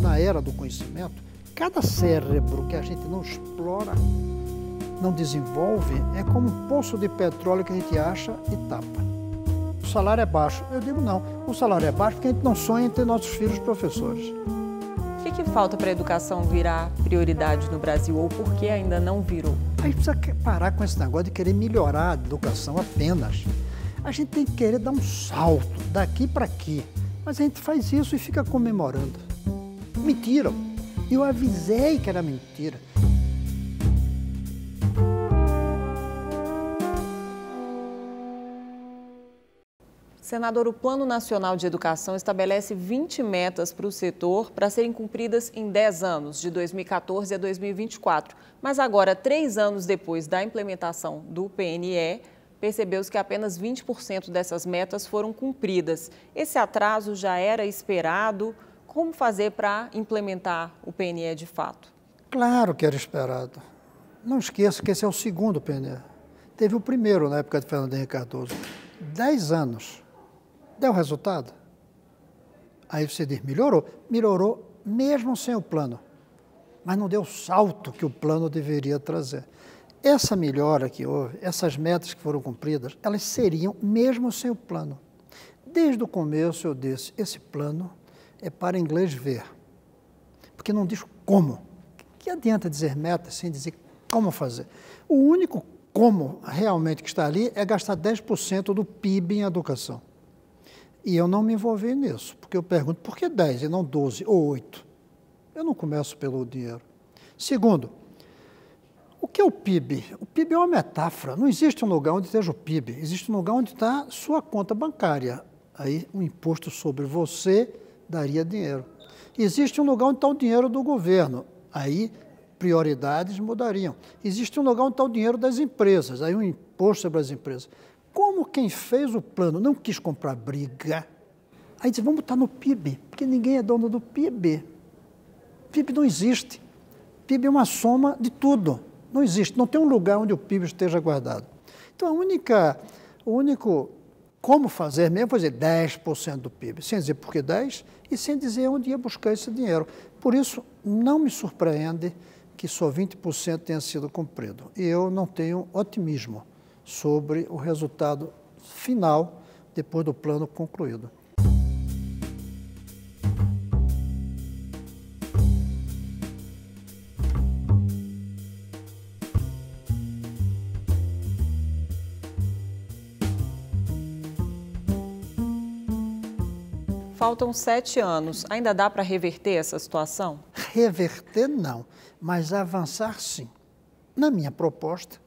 Na era do conhecimento, cada cérebro que a gente não explora, não desenvolve, é como um poço de petróleo que a gente acha e tapa. O salário é baixo. Eu digo não, o salário é baixo porque a gente não sonha em ter nossos filhos professores. O que falta para a educação virar prioridade no Brasil ou por que ainda não virou? A gente precisa parar com esse negócio de querer melhorar a educação apenas. A gente tem que querer dar um salto daqui para aqui. Mas a gente faz isso e fica comemorando. Mentira! Eu avisei que era mentira. Senador, o Plano Nacional de Educação estabelece 20 metas para o setor para serem cumpridas em 10 anos, de 2014 a 2024. Mas agora, 3 anos depois da implementação do PNE, percebeu-se que apenas 20% dessas metas foram cumpridas. Esse atraso já era esperado? Como fazer para implementar o PNE de fato? Claro que era esperado. Não esqueça que esse é o segundo PNE. Teve o primeiro na época de Fernando Henrique Cardoso. 10 anos. Deu resultado? Aí você diz, melhorou? Melhorou mesmo sem o plano. Mas não deu o salto que o plano deveria trazer. Essa melhora que houve, essas metas que foram cumpridas, elas seriam mesmo sem o plano. Desde o começo eu disse, esse plano é para inglês ver. Porque não diz como. Que adianta dizer metas sem dizer como fazer? O único como realmente que está ali é gastar 10% do PIB em educação. E eu não me envolvi nisso, porque eu pergunto, por que 10 e não 12 ou 8? Eu não começo pelo dinheiro. Segundo, o que é o PIB? O PIB é uma metáfora. Não existe um lugar onde esteja o PIB. Existe um lugar onde está sua conta bancária. Aí o imposto sobre você daria dinheiro. Existe um lugar onde está o dinheiro do governo. Aí prioridades mudariam. Existe um lugar onde está o dinheiro das empresas. Aí o imposto sobre as empresas. Como quem fez o plano não quis comprar briga, aí diz, vamos botar no PIB, porque ninguém é dono do PIB. PIB não existe. PIB é uma soma de tudo. Não existe. Não tem um lugar onde o PIB esteja guardado. Então, o único como fazer mesmo foi dizer 10% do PIB, sem dizer por que 10% e sem dizer onde ia buscar esse dinheiro. Por isso, não me surpreende que só 20% tenha sido cumprido. E eu não tenho otimismo sobre o resultado final depois do plano concluído. Faltam 7 anos. Ainda dá para reverter essa situação? Reverter, não, mas avançar, sim. Na minha proposta,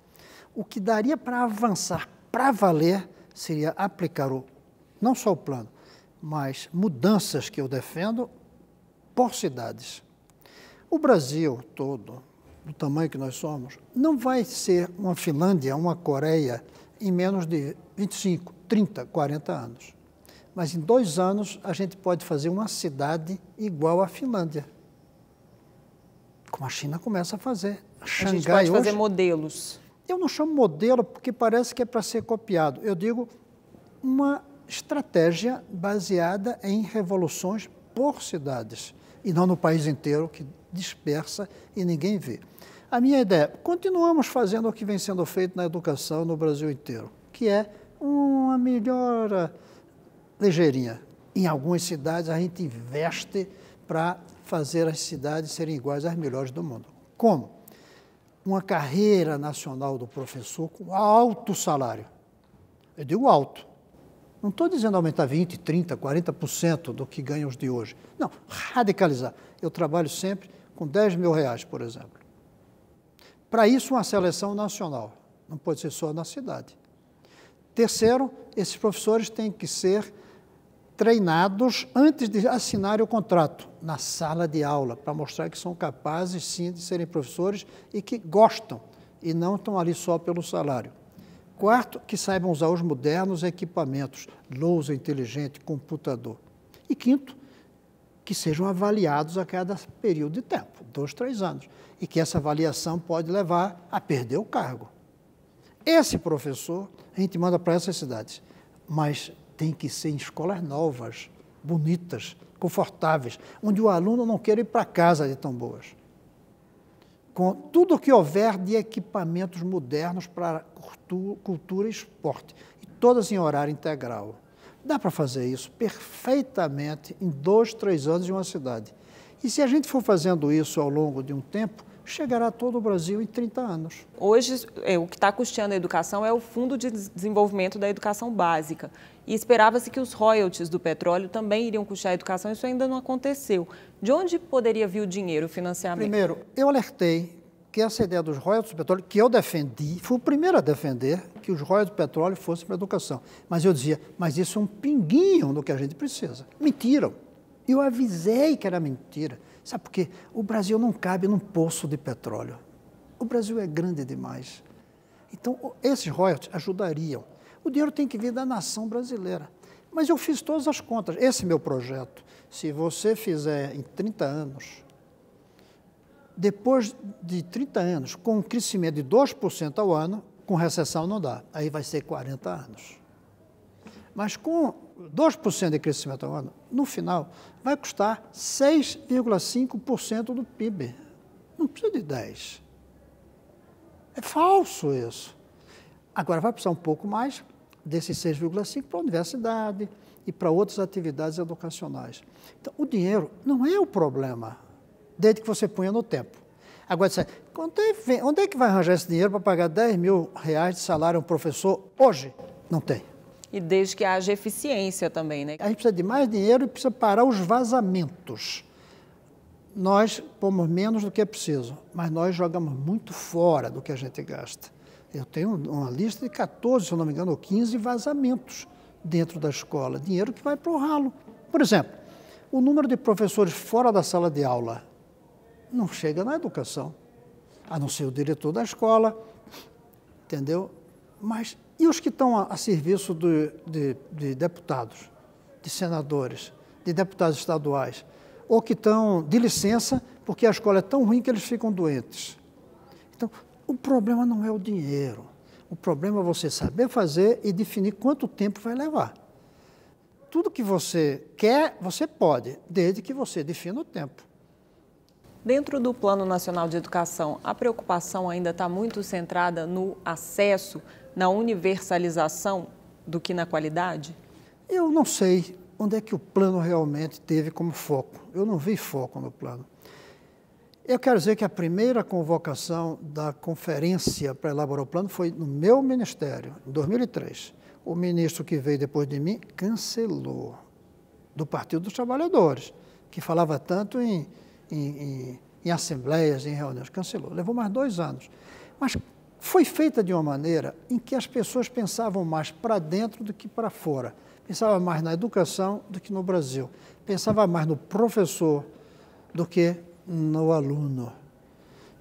o que daria para avançar, para valer, seria aplicar não só o plano, mas mudanças que eu defendo por cidades. O Brasil todo, do tamanho que nós somos, não vai ser uma Finlândia, uma Coreia, em menos de 25, 30, 40 anos. Mas em 2 anos a gente pode fazer uma cidade igual à Finlândia. Como a China começa a fazer. A gente pode fazer modelos. Eu não chamo modelo porque parece que é para ser copiado. Eu digo uma estratégia baseada em revoluções por cidades e não no país inteiro que dispersa e ninguém vê. A minha ideia, continuamos fazendo o que vem sendo feito na educação no Brasil inteiro, que é uma melhora ligeirinha. Em algumas cidades a gente investe para fazer as cidades serem iguais às melhores do mundo. Como? Uma carreira nacional do professor com alto salário. Eu digo alto. Não estou dizendo aumentar 20%, 30%, 40% do que ganham os de hoje. Não, radicalizar. Eu trabalho sempre com R$10 mil, por exemplo. Para isso, uma seleção nacional. Não pode ser só na cidade. Terceiro, esses professores têm que ser treinados antes de assinarem o contrato, na sala de aula, para mostrar que são capazes, sim, de serem professores e que gostam, e não estão ali só pelo salário. Quarto, que saibam usar os modernos equipamentos, lousa inteligente, computador. E quinto, que sejam avaliados a cada período de tempo, 2, 3 anos, e que essa avaliação pode levar a perder o cargo. Esse professor, a gente manda para essas cidades, mas tem que ser em escolas novas, bonitas, confortáveis, onde o aluno não quer ir para casa de tão boas. Com tudo o que houver de equipamentos modernos para cultura e esporte, e todas em horário integral. Dá para fazer isso perfeitamente em 2, 3 anos em uma cidade. E se a gente for fazendo isso ao longo de um tempo, chegará a todo o Brasil em 30 anos. Hoje, o que está custeando a educação é o Fundo de Desenvolvimento da Educação Básica. E esperava-se que os royalties do petróleo também iriam custear a educação, isso ainda não aconteceu. De onde poderia vir o dinheiro, o financiamento? Primeiro, eu alertei que essa ideia dos royalties do petróleo, que eu defendi, fui o primeiro a defender que os royalties do petróleo fossem para a educação. Mas eu dizia, mas isso é um pinguinho do que a gente precisa. Mentiram. Eu avisei que era mentira. Sabe por quê? O Brasil não cabe num poço de petróleo. O Brasil é grande demais. Então, esses royalties ajudariam. O dinheiro tem que vir da nação brasileira. Mas eu fiz todas as contas. Esse meu projeto, se você fizer em 30 anos, depois de 30 anos, com um crescimento de 2% ao ano, com recessão não dá. Aí vai ser 40 anos. Mas com 2% de crescimento ao ano, no final, vai custar 6,5% do PIB. Não precisa de 10%. É falso isso. Agora, vai precisar um pouco mais desses 6,5% para a universidade e para outras atividades educacionais. Então, o dinheiro não é o problema, desde que você ponha no tempo. Agora, onde é que vai arranjar esse dinheiro para pagar R$10 mil de salário a um professor hoje? Não tem. E desde que haja eficiência também, né? A gente precisa de mais dinheiro e precisa parar os vazamentos. Nós pomos menos do que é preciso, mas nós jogamos muito fora do que a gente gasta. Eu tenho uma lista de 14, se eu não me engano, ou 15 vazamentos dentro da escola. Dinheiro que vai para o ralo. Por exemplo, o número de professores fora da sala de aula não chega na educação, a não ser o diretor da escola, entendeu? Mas e os que estão a serviço de deputados, de senadores, de deputados estaduais, ou que estão de licença porque a escola é tão ruim que eles ficam doentes? Então, o problema não é o dinheiro, o problema é você saber fazer e definir quanto tempo vai levar. Tudo que você quer, você pode, desde que você defina o tempo. Dentro do Plano Nacional de Educação, a preocupação ainda está muito centrada no acesso, na universalização do que na qualidade? Eu não sei onde é que o plano realmente teve como foco. Eu não vi foco no plano. Eu quero dizer que a primeira convocação da conferência para elaborar o plano foi no meu ministério, em 2003. O ministro que veio depois de mim cancelou, do Partido dos Trabalhadores, que falava tanto em assembleias, em reuniões, cancelou. Levou mais 2 anos. Mas foi feita de uma maneira em que as pessoas pensavam mais para dentro do que para fora. Pensavam mais na educação do que no Brasil. Pensavam mais no professor do que no aluno.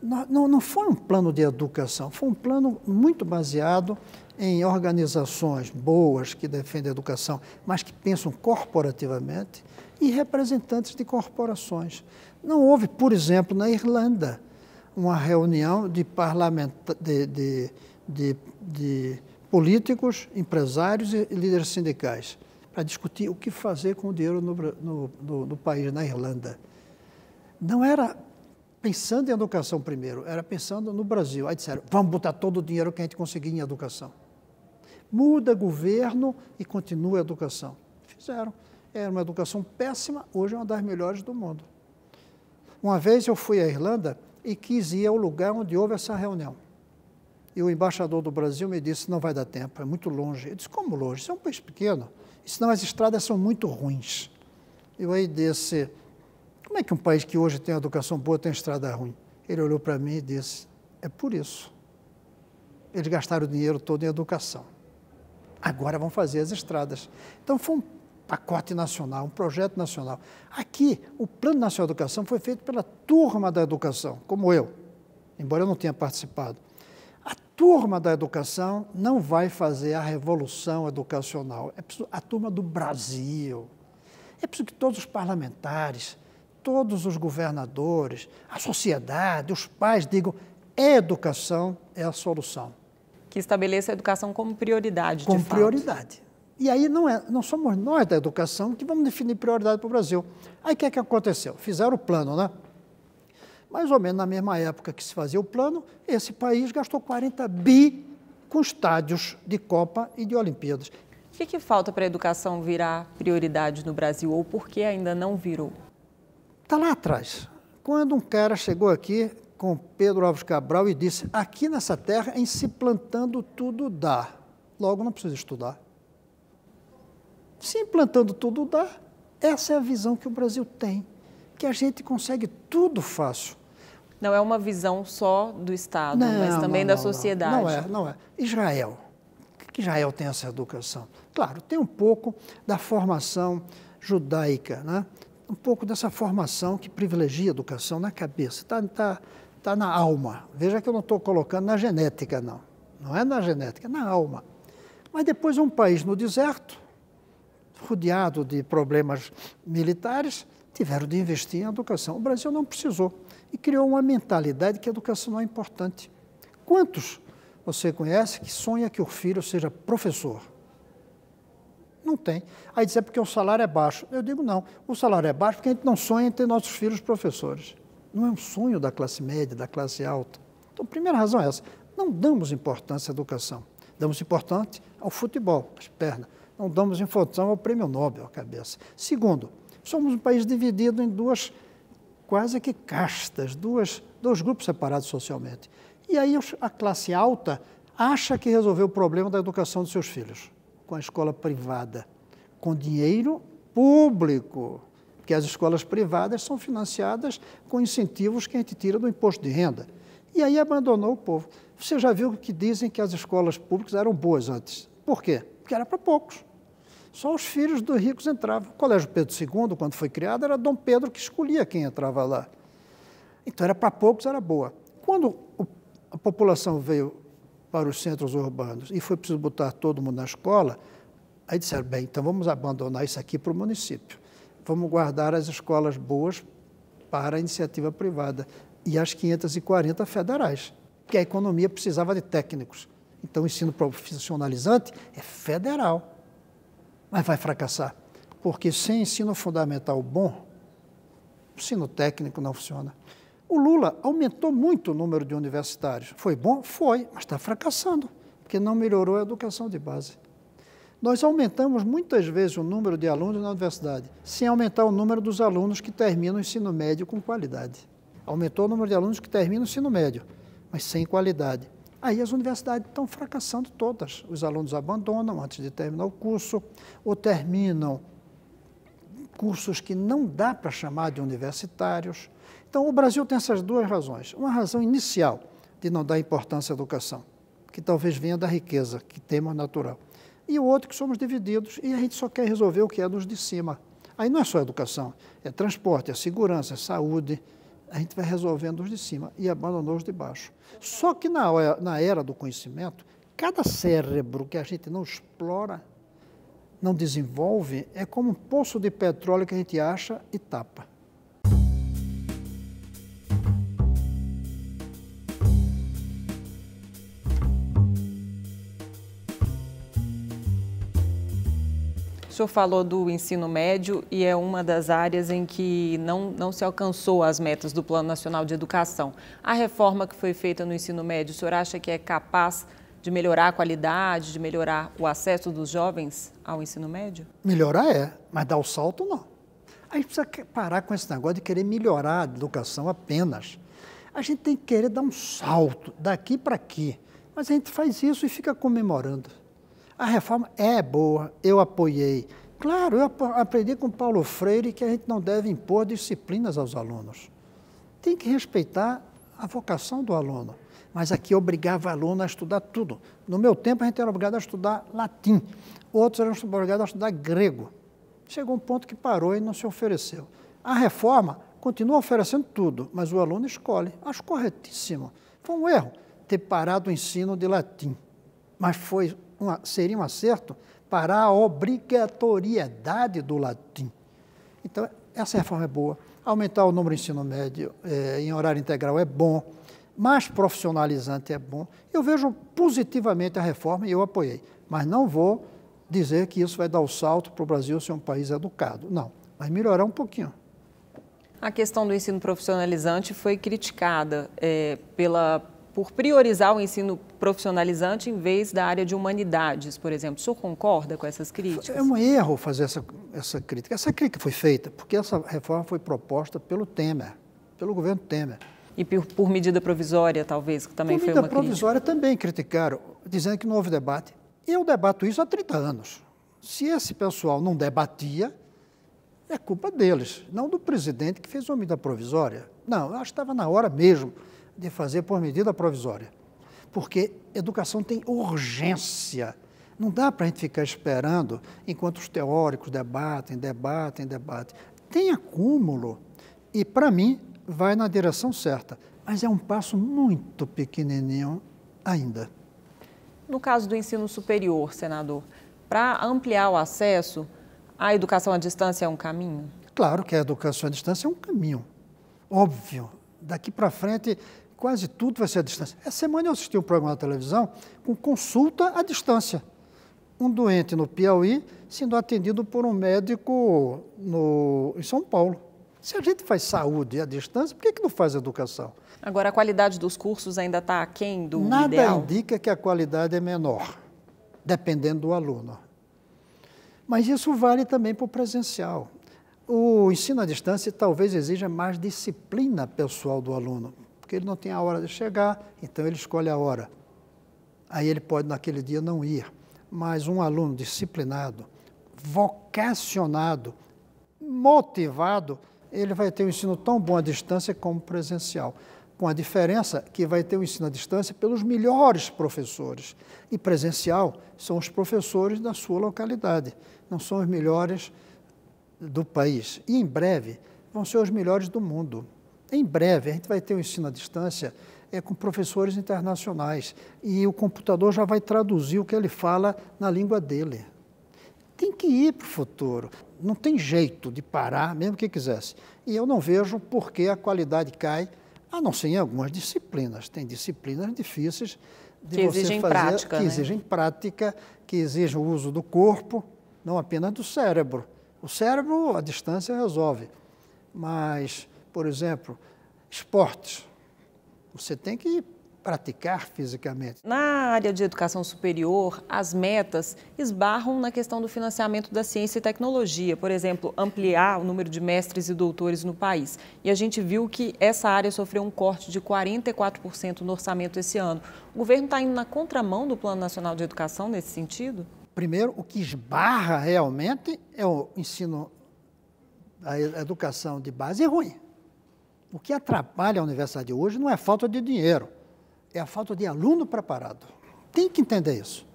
Não foi um plano de educação, foi um plano muito baseado em organizações boas que defendem a educação, mas que pensam corporativamente, e representantes de corporações. Não houve, por exemplo, na Irlanda, uma reunião de políticos, empresários e líderes sindicais para discutir o que fazer com o dinheiro no país, na Irlanda. Não era pensando em educação primeiro, era pensando no Brasil. Aí disseram, vamos botar todo o dinheiro que a gente conseguir em educação. Muda governo e continua a educação. Fizeram. Era uma educação péssima, hoje é uma das melhores do mundo. Uma vez eu fui à Irlanda e quis ir ao lugar onde houve essa reunião. E o embaixador do Brasil me disse, não vai dar tempo, é muito longe. Eu disse, como longe? Isso é um país pequeno, senão as estradas são muito ruins. Eu aí disse, como é que um país que hoje tem educação boa tem estrada ruim? Ele olhou para mim e disse, é por isso. Eles gastaram o dinheiro todo em educação. Agora vão fazer as estradas. Então foi um pacote nacional, um projeto nacional. Aqui, o Plano Nacional de Educação foi feito pela turma da educação, como eu, embora eu não tenha participado. A turma da educação não vai fazer a revolução educacional, é preciso a turma do Brasil. É preciso que todos os parlamentares, todos os governadores, a sociedade, os pais digam, educação é a solução. Que estabeleça a educação como prioridade, como prioridade. E aí não somos nós da educação que vamos definir prioridade para o Brasil. Aí o que é que aconteceu? Fizeram o plano, né? Mais ou menos na mesma época que se fazia o plano, esse país gastou 40 bi com estádios de Copa e de Olimpíadas. O que falta para a educação virar prioridade no Brasil ou por que ainda não virou? Está lá atrás. Quando um cara chegou aqui com Pedro Álvares Cabral e disse: aqui nessa terra, em se plantando tudo dá. Logo, não precisa estudar. Se implantando tudo dá, essa é a visão que o Brasil tem, que a gente consegue tudo fácil. Não é uma visão só do Estado, mas também da sociedade. Não é. Israel. O que Israel tem essa educação? Claro, tem um pouco da formação judaica, né? Um pouco dessa formação que privilegia a educação na cabeça, tá na alma. Veja que eu não estou colocando na genética, não. Não é na genética, é na alma. Mas depois um país no deserto, rodeado de problemas militares, tiveram de investir em educação. O Brasil não precisou e criou uma mentalidade que a educação não é importante. Quantos você conhece que sonha que o filho seja professor? Não tem. Aí diz, é porque o salário é baixo. Eu digo, não, o salário é baixo porque a gente não sonha em ter nossos filhos professores. Não é um sonho da classe média, da classe alta. Então, a primeira razão é essa. Não damos importância à educação. Damos importância ao futebol, às pernas. Não damos importância ao prêmio Nobel, à cabeça. Segundo, somos um país dividido em duas quase que castas, dois grupos separados socialmente. E aí a classe alta acha que resolveu o problema da educação dos seus filhos com a escola privada, com dinheiro público, porque as escolas privadas são financiadas com incentivos que a gente tira do imposto de renda. E aí abandonou o povo. Você já viu que dizem que as escolas públicas eram boas antes. Por quê? Porque era para poucos. Só os filhos dos ricos entravam. O Colégio Pedro II, quando foi criado, era Dom Pedro que escolhia quem entrava lá. Então era para poucos, era boa. Quando a população veio para os centros urbanos e foi preciso botar todo mundo na escola, aí disseram, bem, então vamos abandonar isso aqui para o município. Vamos guardar as escolas boas para a iniciativa privada e as 540 federais, porque a economia precisava de técnicos. Então o ensino profissionalizante é federal, mas vai fracassar, porque sem ensino fundamental bom, o ensino técnico não funciona. O Lula aumentou muito o número de universitários. Foi bom? Foi, mas está fracassando, porque não melhorou a educação de base. Nós aumentamos muitas vezes o número de alunos na universidade, sem aumentar o número dos alunos que terminam o ensino médio com qualidade. Aumentou o número de alunos que terminam o ensino médio, mas sem qualidade. Aí as universidades estão fracassando todas. Os alunos abandonam antes de terminar o curso, ou terminam cursos que não dá para chamar de universitários. Então, o Brasil tem essas duas razões. Uma razão inicial de não dar importância à educação, que talvez venha da riqueza, que temos natural. E o outro que somos divididos e a gente só quer resolver o que é dos de cima. Aí não é só educação, é transporte, é segurança, é saúde. A gente vai resolvendo os de cima e abandonou os de baixo. Só que na era do conhecimento, cada cérebro que a gente não explora, não desenvolve, é como um poço de petróleo que a gente acha e tapa. O senhor falou do ensino médio e é uma das áreas em que não se alcançou as metas do Plano Nacional de Educação. A reforma que foi feita no ensino médio, o senhor acha que é capaz de melhorar a qualidade, de melhorar o acesso dos jovens ao ensino médio? Melhorar é, mas dar o salto não. A gente precisa parar com esse negócio de querer melhorar a educação apenas. A gente tem que querer dar um salto daqui para aqui, mas a gente faz isso e fica comemorando. A reforma é boa, eu apoiei. Claro, eu aprendi com Paulo Freire que a gente não deve impor disciplinas aos alunos. Tem que respeitar a vocação do aluno. Mas aqui obrigava o aluno a estudar tudo. No meu tempo, a gente era obrigado a estudar latim. Outros eram obrigados a estudar grego. Chegou um ponto que parou e não se ofereceu. A reforma continua oferecendo tudo, mas o aluno escolhe. Acho corretíssimo. Foi um erro ter parado o ensino de latim. Mas seria um acerto para a obrigatoriedade do latim. Então, essa reforma é boa. Aumentar o número de ensino médio em horário integral é bom. Mais profissionalizante é bom. Eu vejo positivamente a reforma e eu apoiei. Mas não vou dizer que isso vai dar o salto para o Brasil ser um país educado. Não, vai melhorar um pouquinho. A questão do ensino profissionalizante foi criticada por priorizar o ensino profissionalizante em vez da área de humanidades, por exemplo. O senhor concorda com essas críticas? É um erro fazer essa crítica. Essa crítica foi feita porque essa reforma foi proposta pelo Temer, pelo governo Temer. E por medida provisória, talvez, que também foi uma crítica. Por medida provisória também criticaram, dizendo que não houve debate. Eu debato isso há 30 anos. Se esse pessoal não debatia, é culpa deles, não do presidente que fez uma medida provisória. Não, eu acho que estava na hora mesmo de fazer por medida provisória. Porque educação tem urgência. Não dá para a gente ficar esperando enquanto os teóricos debatem. Tem acúmulo e, para mim, vai na direção certa. Mas é um passo muito pequenininho ainda. No caso do ensino superior, senador, para ampliar o acesso, a educação à distância é um caminho? Claro que a educação à distância é um caminho. Óbvio. Daqui para frente, quase tudo vai ser à distância. Essa semana eu assisti um programa na televisão com consulta à distância. Um doente no Piauí sendo atendido por um médico em São Paulo. Se a gente faz saúde à distância, por que não faz educação? Agora, a qualidade dos cursos ainda está aquém do ideal? Nada indica que a qualidade é menor, dependendo do aluno. Mas isso vale também para o presencial. O ensino à distância talvez exija mais disciplina pessoal do aluno, porque ele não tem a hora de chegar, então ele escolhe a hora. Aí ele pode, naquele dia, não ir. Mas um aluno disciplinado, vocacionado, motivado, ele vai ter um ensino tão bom à distância como presencial. Com a diferença que vai ter o ensino à distância pelos melhores professores. E presencial são os professores da sua localidade, não são os melhores do país. E em breve vão ser os melhores do mundo. Em breve a gente vai ter o ensino à distância com professores internacionais e o computador já vai traduzir o que ele fala na língua dele. Tem que ir para o futuro. Não tem jeito de parar, mesmo que quisesse. E eu não vejo por que a qualidade cai, a não ser em algumas disciplinas. Tem disciplinas difíceis de que você exigem fazer, prática, que né? exigem prática, que exigem o uso do corpo, não apenas do cérebro. O cérebro, a distância, resolve. Mas, por exemplo, esportes. Você tem que praticar fisicamente. Na área de educação superior, as metas esbarram na questão do financiamento da ciência e tecnologia. Por exemplo, ampliar o número de mestres e doutores no país. E a gente viu que essa área sofreu um corte de 44% no orçamento esse ano. O governo está indo na contramão do Plano Nacional de Educação nesse sentido? Primeiro, o que esbarra realmente é o ensino, a educação de base é ruim. O que atrapalha a universidade hoje não é falta de dinheiro, é a falta de aluno preparado. Tem que entender isso.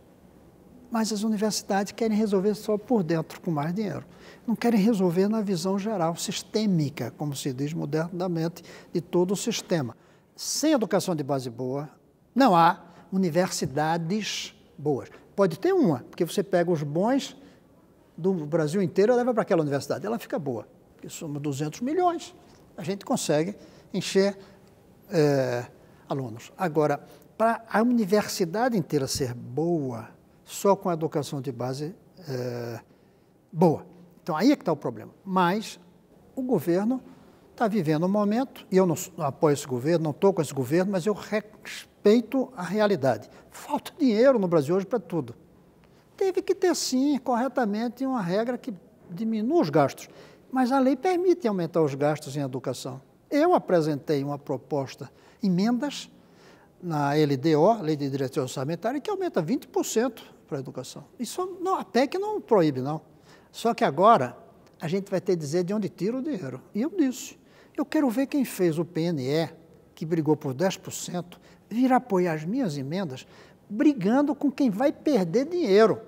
Mas as universidades querem resolver só por dentro, com mais dinheiro. Não querem resolver na visão geral, sistêmica, como se diz modernamente, de todo o sistema. Sem educação de base boa, não há universidades boas. Pode ter uma, porque você pega os bons do Brasil inteiro e leva para aquela universidade. Ela fica boa, porque somos 200 milhões. A gente consegue encher alunos. Agora, para a universidade inteira ser boa, só com a educação de base boa. Então, aí é que está o problema. Mas o governo está vivendo um momento, e eu não apoio esse governo, não estou com esse governo, mas eu respeito a realidade. Falta dinheiro no Brasil hoje para tudo. Teve que ter, sim, corretamente, uma regra que diminua os gastos. Mas a lei permite aumentar os gastos em educação. Eu apresentei uma proposta, emendas, na LDO, Lei de Direito Orçamentário, que aumenta 20% para a educação. Isso não, a PEC não proíbe, não. Só que agora a gente vai ter que dizer de onde tira o dinheiro. E eu disse, eu quero ver quem fez o PNE, que brigou por 10%, vir apoiar as minhas emendas, brigando com quem vai perder dinheiro.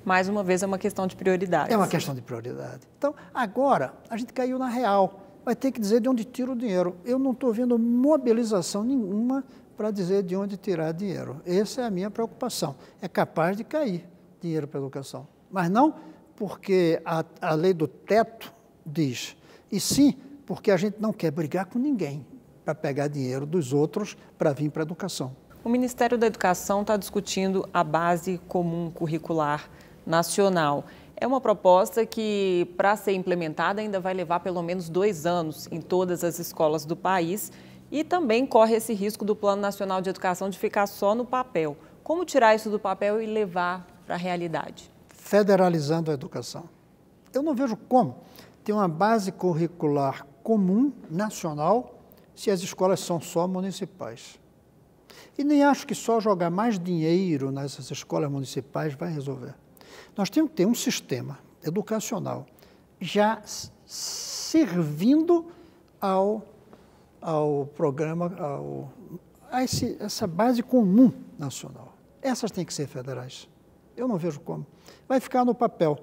Mais uma vez, é uma questão de prioridade. É uma questão de prioridade. Então, agora, a gente caiu na real. Vai ter que dizer de onde tira o dinheiro. Eu não estou vendo mobilização nenhuma para dizer de onde tirar dinheiro. Essa é a minha preocupação. É capaz de cair dinheiro para a educação. Mas não porque a lei do teto diz, e sim porque a gente não quer brigar com ninguém para pegar dinheiro dos outros para vir para a educação. O Ministério da Educação está discutindo a base comum curricular nacional. É uma proposta que, para ser implementada, ainda vai levar pelo menos 2 anos em todas as escolas do país e também corre esse risco do Plano Nacional de Educação de ficar só no papel. Como tirar isso do papel e levar para a realidade? Federalizando a educação. Eu não vejo como ter uma base curricular comum, nacional, se as escolas são só municipais. E nem acho que só jogar mais dinheiro nessas escolas municipais vai resolver. Nós temos que ter um sistema educacional já servindo ao programa, a essa base comum nacional. Essas têm que ser federais. Eu não vejo como. Vai ficar no papel.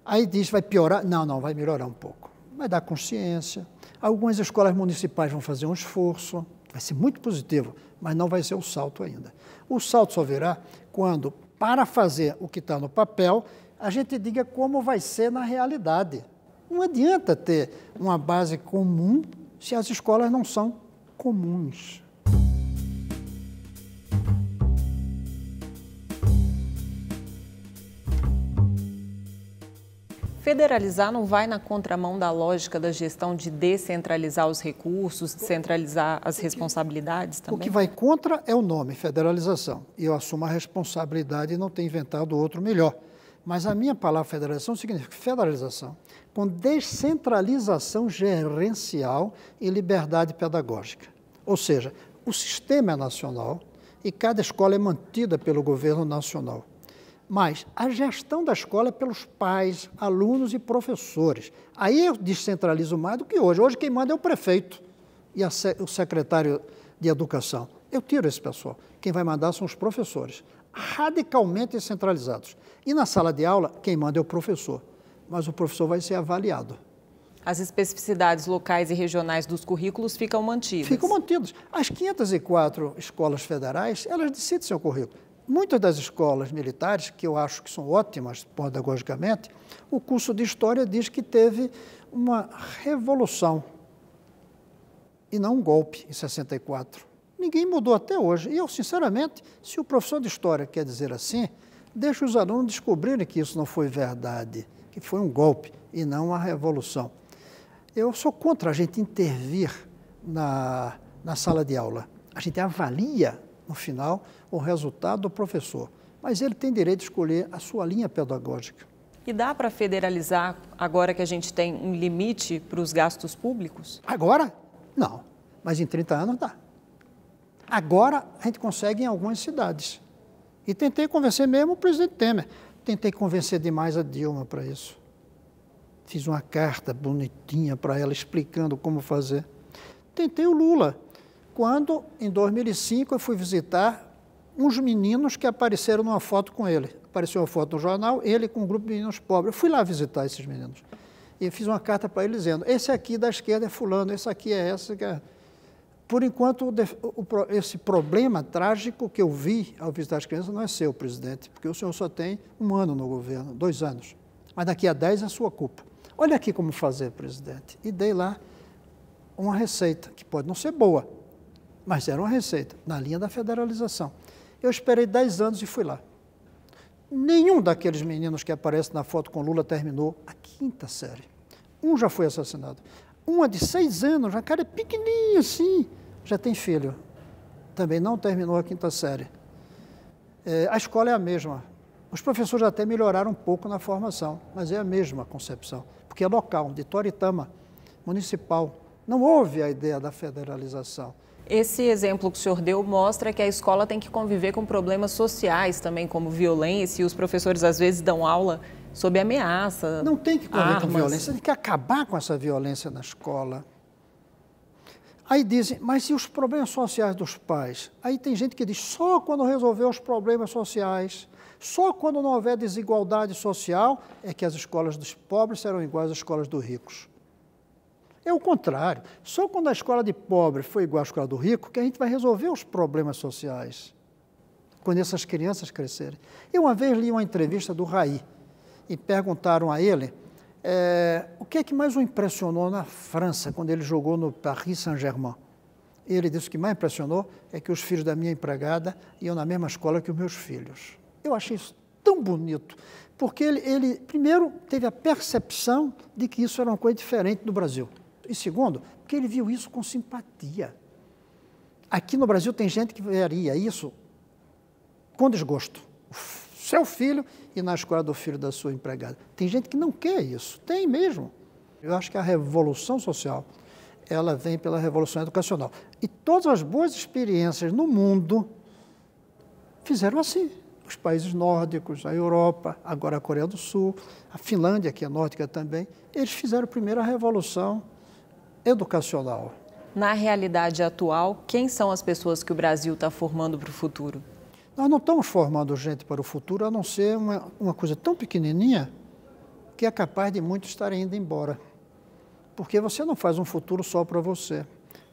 Aí diz, vai piorar? Não, vai melhorar um pouco. Vai dar consciência. Algumas escolas municipais vão fazer um esforço. Vai ser muito positivo, mas não vai ser o salto ainda. O salto só virá quando, para fazer o que está no papel, a gente diga como vai ser na realidade. Não adianta ter uma base comum se as escolas não são comuns. Federalizar não vai na contramão da lógica da gestão de descentralizar os recursos, descentralizar as responsabilidades também? O que vai contra é o nome, federalização. E eu assumo a responsabilidade e não ter inventado outro melhor. Mas a minha palavra federação significa federalização com descentralização gerencial e liberdade pedagógica. Ou seja, o sistema é nacional e cada escola é mantida pelo governo nacional. Mas a gestão da escola é pelos pais, alunos e professores. Aí eu descentralizo mais do que hoje. Hoje quem manda é o prefeito e o secretário de educação. Eu tiro esse pessoal. Quem vai mandar são os professores, radicalmente descentralizados. E na sala de aula, quem manda é o professor. Mas o professor vai ser avaliado. As especificidades locais e regionais dos currículos ficam mantidas? Ficam mantidas. As 504 escolas federais, elas decidem seu currículo. Muitas das escolas militares, que eu acho que são ótimas pedagogicamente, o curso de História diz que teve uma revolução e não um golpe em 64. Ninguém mudou até hoje. E eu, sinceramente, se o professor de História quer dizer assim, deixa os alunos descobrirem que isso não foi verdade, que foi um golpe e não uma revolução. Eu sou contra a gente intervir na sala de aula. A gente avalia, no final, o resultado do professor. Mas ele tem direito de escolher a sua linha pedagógica. E dá para federalizar agora que a gente tem um limite para os gastos públicos? Agora? Não. Mas em 30 anos dá. Agora a gente consegue em algumas cidades. E tentei convencer mesmo o presidente Temer. Tentei convencer demais a Dilma para isso. Fiz uma carta bonitinha para ela explicando como fazer. Tentei o Lula. Quando, em 2005, eu fui visitar uns meninos que apareceram numa foto com ele. Apareceu uma foto no jornal, ele com um grupo de meninos pobres. Eu fui lá visitar esses meninos. E fiz uma carta para ele dizendo, esse aqui da esquerda é fulano, esse aqui é essa. Por enquanto, esse problema trágico que eu vi ao visitar as crianças não é seu, presidente, porque o senhor só tem 1 ano no governo, 2 anos. Mas daqui a 10 é sua culpa. Olha aqui como fazer, presidente. E dei lá uma receita, que pode não ser boa, mas era uma receita, na linha da federalização. Eu esperei 10 anos e fui lá. Nenhum daqueles meninos que aparecem na foto com Lula terminou a 5ª série. Um já foi assassinado. Uma de 6 anos, já cara é pequenininho assim, já tem filho. Também não terminou a 5ª série. A escola é a mesma. Os professores até melhoraram um pouco na formação, mas é a mesma concepção, porque é local, de Toritama, municipal. Não houve a ideia da federalização. Esse exemplo que o senhor deu mostra que a escola tem que conviver com problemas sociais também, como violência, e os professores às vezes dão aula sob ameaça. Não tem que conviver com armas. violência, tem que acabar com essa violência na escola. Aí dizem, mas e os problemas sociais dos pais? Aí tem gente que diz, só quando resolver os problemas sociais, só quando não houver desigualdade social, é que as escolas dos pobres serão iguais às escolas dos ricos. É o contrário. Só quando a escola de pobre for igual à escola do rico, que a gente vai resolver os problemas sociais, quando essas crianças crescerem. Eu uma vez li uma entrevista do Raí e perguntaram a ele o que é que mais o impressionou na França, quando ele jogou no Paris Saint-Germain. Ele disse que o que mais impressionou é que os filhos da minha empregada iam na mesma escola que os meus filhos. Eu achei isso tão tão bonito, porque ele primeiro, teve a percepção de que isso era uma coisa diferente do Brasil. E segundo, porque ele viu isso com simpatia. Aqui no Brasil tem gente que veria isso com desgosto. O seu filho e na escola do filho da sua empregada. Tem gente que não quer isso, tem mesmo. Eu acho que a revolução social, ela vem pela revolução educacional. E todas as boas experiências no mundo fizeram assim. Os países nórdicos, a Europa, agora a Coreia do Sul, a Finlândia, que é nórdica também, eles fizeram primeiro a revolução educacional. Na realidade atual, quem são as pessoas que o Brasil está formando para o futuro? Nós não estamos formando gente para o futuro, a não ser uma coisa tão pequenininha que é capaz de muitos estarem indo embora. Porque você não faz um futuro só para você.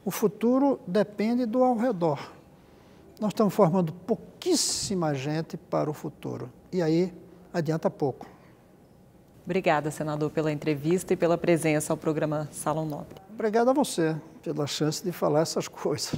O futuro depende do ao redor. Nós estamos formando pouquíssima gente para o futuro. E aí adianta pouco. Obrigada, senador, pela entrevista e pela presença ao programa Salão Nobre. Obrigado a você pela chance de falar essas coisas.